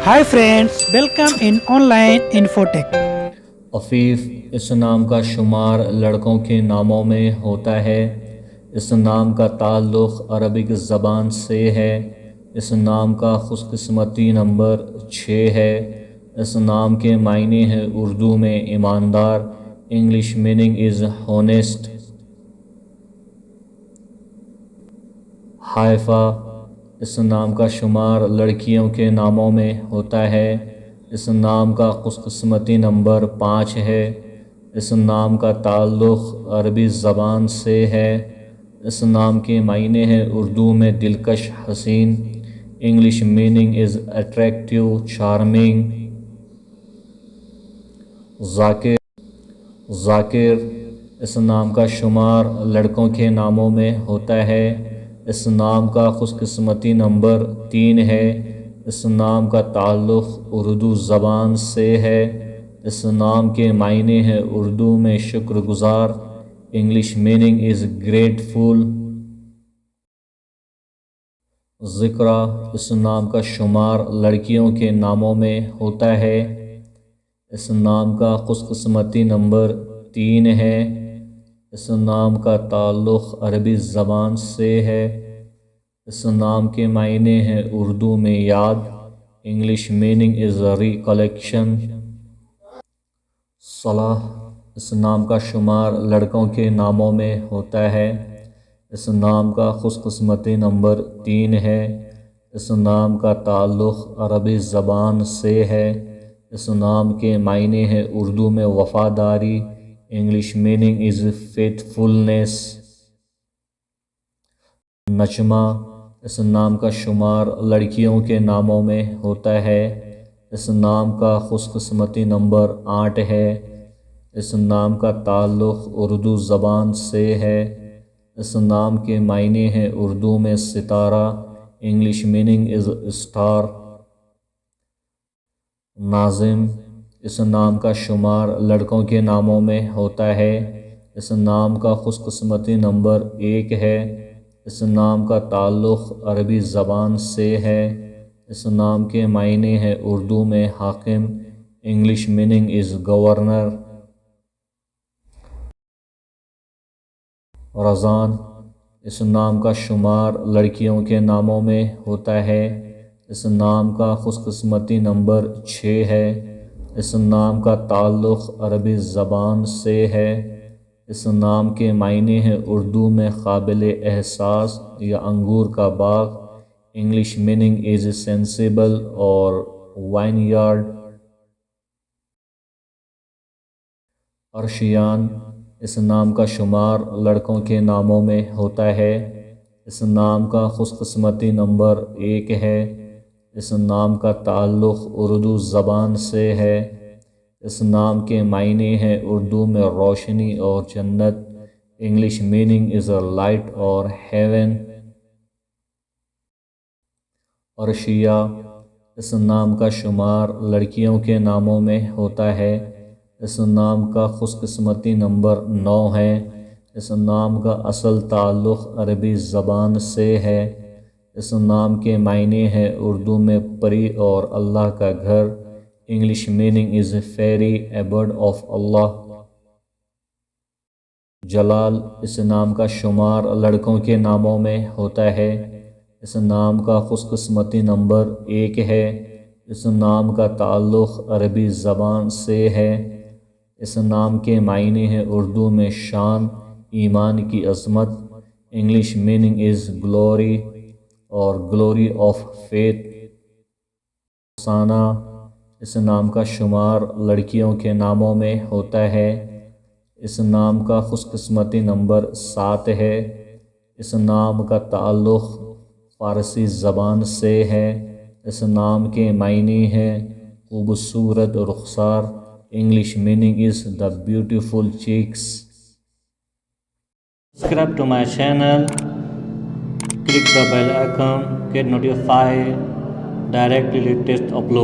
Hi friends, welcome in online Infotech. Afif اس نام کا شمار لڑکوں کے ناموں میں ہوتا ہے۔ اس نام کا تعلق عربک زبان سے ہے۔ اس نام کا خوش قسمتی نمبر 6 ہے۔ اس نام کے معنی ہے اردو میں ایماندار، انگلش میننگ از ہونیسٹ۔ حائفہ اس نام کا شمار لڑکیوں کے ناموں میں ہوتا ہے۔ اس نام کا خوش قسمتی نمبر 5 ہے۔ اس نام کا تعلق عربی زبان سے ہے۔ اس نام کے معنی ہے اردو میں دلکش، حسین، English meaning is attractive, charming. Zakir اس نام کا شمار لڑکوں کے ناموں میں ہوتا ہے۔ اس نام کا خوش قسمتی نمبر 3 ہے۔ اس نام کا تعلق اردو زبان سے ہے۔ اس نام کے معنی ہے اردو میں شکر گزار، انگلش میننگ از گریٹفل۔ ذکرہ اس نام کا شمار لڑکیوں کے ناموں میں ہوتا ہے۔ اس نام کا خوش قسمتی نمبر 3 ہے۔ اس نام کا تعلق عربی زبان سے ہے۔ اس نام کے معنی ہے اردو میں یاد، انگلش میننگ از ریکلیکشن۔ صلاح اس نام کا شمار لڑکوں کے ناموں میں ہوتا ہے۔ اس نام کا خوش قسمتی نمبر 3 ہے۔ اس نام کا تعلق عربی زبان سے ہے۔ اس نام کے معنی ہے اردو میں وفاداری، انگلش میننگ از فیتھفلنس۔ نجمہ اس نام کا شمار لڑکیوں کے ناموں میں ہوتا ہے۔ اس نام کا خوش قسمتی نمبر 8 ہے۔ اس نام کا تعلق اردو زبان سے ہے۔ اس نام کے معنی ہے اردو میں ستارہ، انگلش میننگ از اسٹار۔ ناظم اس نام کا شمار لڑکوں کے ناموں میں ہوتا ہے۔ اس نام کا خوش قسمتی نمبر 1 ہے۔ اس نام کا تعلق عربی زبان سے ہے۔ اس نام کے معنی ہے اردو میں حاکم، انگلش میننگ از گورنر۔ رضان اس نام کا شمار لڑکیوں کے ناموں میں ہوتا ہے۔ اس نام کا خوش قسمتی نمبر 6 ہے۔ اس نام کا تعلق عربی زبان سے ہے۔ اس نام کے معنی ہے اردو میں قابل احساس یا انگور کا باغ، انگلش میننگ از سینسیبل اور وائن یارڈ۔ عرشیان اس نام کا شمار لڑکوں کے ناموں میں ہوتا ہے۔ اس نام کا خوش قسمتی نمبر 1 ہے۔ اس نام کا تعلق اردو زبان سے ہے۔ اس نام کے معنی ہے اردو میں روشنی اور جنت، انگلش میننگ از لائٹ اور ہیون۔ عرشیہ اس نام کا شمار لڑکیوں کے ناموں میں ہوتا ہے۔ اس نام کا خوش قسمتی نمبر 9 ہے۔ اس نام کا اصل تعلق عربی زبان سے ہے۔ اس نام کے معنی ہے اردو میں پری اور اللہ کا گھر، English meaning is fairy abode of Allah. Jalal اس نام کا شمار لڑکوں کے ناموں میں ہوتا ہے۔ اس نام کا خوش قسمتی نمبر 1 ہے۔ اس نام کا تعلق عربی زبان سے ہے۔ اس نام کے معنی ہے اردو میں شان، ایمان کی عظمت، انگلش میننگ از گلوری اور گلوری آف فیتھ۔ رخسانہ اس نام کا شمار لڑکیوں کے ناموں میں ہوتا ہے۔ اس نام کا خوش قسمتی نمبر 7 ہے۔ اس نام کا تعلق فارسی زبان سے ہے۔ اس نام کے معنی ہے خوبصورت رخسار، English meaning is the beautiful cheeks. Subscribe to my channel, click the bell icon, get notified directly latest upload.